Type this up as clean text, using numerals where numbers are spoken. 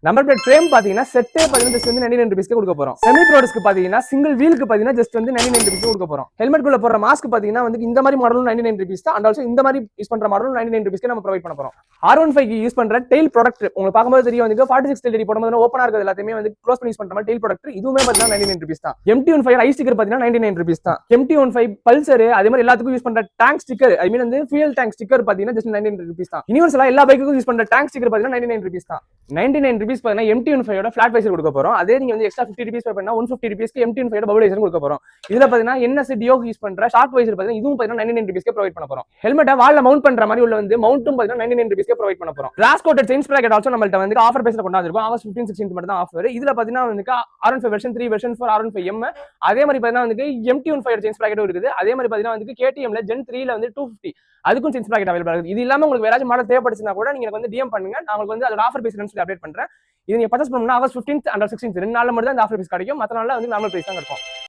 Number plate frame பாத்தீங்கன்னா செட்டே பாத்தீங்கன்னா ஜஸ்ட் வந்து 99 ரூபீஸ்க்கு கொடுக்க போறோம். செமி ப்ரோடஸ்க்கு பாத்தீங்கன்னா சிங்கிள் வீலுக்கு பாத்தீங்கன்னா ஜஸ்ட் வந்து 99 ரூபீஸ்க்கு கொடுக்க போறோம். ஹெல்மெட் குள்ள போற மாஸ்க் பாத்தீங்கன்னா வந்து இந்த மாதிரி மாடலும் 99 ரூபீஸ் தான். அண்ட் ஆல்சோ இந்த மாதிரி யூஸ் பண்ற மாடலும் 99 ரூபீஸ்க்கு நம்ம ப்ரொவைட் பண்ண போறோம். R15 க்கு யூஸ் பண்ற டெயில் ப்ராடக்ட் உங்களுக்கு பார்க்கும்போது தெரியும் வந்து 46 டெயில் போடும்போது ஓப்பனா இருக்கிறது எல்லாத்தையுமே வந்து க்ளோஸ் பண்ணி யூஸ் பண்ற மாதிரி டெயில் ப்ராடக்ட் இதுவுமே பாத்தீங்கன்னா 99 ரூபீஸ் தான். MT15 ஐ ஸ்டிக்கர் பாத்தீங்கன்னா 99 ரூபீஸ் தான். MT15 பல்சர் அதே மாதிரி எல்லாத்துக்கும் யூஸ் பண்ற டேங்க் ஸ்டிக்கர் ஐ மீன் வந்து ஃபியூல் டேங்க் ஸ்டிக்கர் பாத்தீங்கன்னா ஜஸ்ட் 99 ரூபீஸ் தான். யூனிவர்சலா எல்லா பைக்குக்கும் யூஸ் பண்ற டேங்க் ஸ்டிக்கர் பாத்தீங்கன்னா 99 ரூபீஸ் தான். 99 ரூபீஸ் பாத்தீங்கன்னா MT15 ஓட ஃபிளாட் வைசர் கொடுக்க போறோம். அதே நீங்க வந்து எக்ஸ்ட்ரா 50 ரூபீஸ் பே பண்ணா 150 ரூபீஸ்க்கு MT15 ஓட பபிள் வைசர் கொடுக்க போறோம். இதுல பாத்தீங்கன்னா NS டியோ யூஸ் பண்ற ஷார்ட் வைசர் பாத்தீங்கன்னா இதுவும் பாத்தீங்கன்னா 99 ரூபீஸ்க்கு ப்ரொவைட் பண்ண போறோம். ஹெல்மெட்டை வால்ல மவுண்ட் பண்ற மாதிரி உள்ள வந்து மவுண்ட்டும் பாத்தீங்கன்னா 99 ரூபீஸ்க்கு ப்ரொவைட் பண்ண போறோம். Cross coated chain sprocket also நம்மள்ட்ட வந்து ஆஃபர் பேஸ்ல கொண்டு வந்திருக்கோம். ஆகஸ்ட் 15 16 மட்டும் தான் ஆஃபர். இதுல பாத்தீங்கன்னா வந்து R15 வெர்ஷன் 3 வெர்ஷன் 4 R15M அதே மாதிரி பாத்தீங்கன்னா வந்து MT15 செயின் ஸ்ப்ராக்கெட்டும் இருக்குது. அதே மாதிரி பாத்தீங்கன்னா வந்து KTMல Gen 3ல வந்து 250 அதுக்கும் செயின் ஸ்ப்ராக்கெட் அவைலபிள் இருக்குது. இது இல்லாம உங்களுக்கு வேற மாடல் தேவைப்படுச்சுனா கூட நீங்க வந்து DM பண்ணுங்க. நான் உங்களுக்கு வந்து அதோட ஆஃபர் பேஸ் சொல்லி அப்டேட் பண்றேன். இது நீங்க பர்ச்சேஸ் பண்ணனும்னா ஆகஸ்ட் 15th and 16th 2 நாள்ல மட்டும் தான் இந்த ஆஃபர் பீஸ் கிடைக்கும். மத்த நாள்ல வந்து நார்மல் பிரைஸ் தான் இருக்கும்.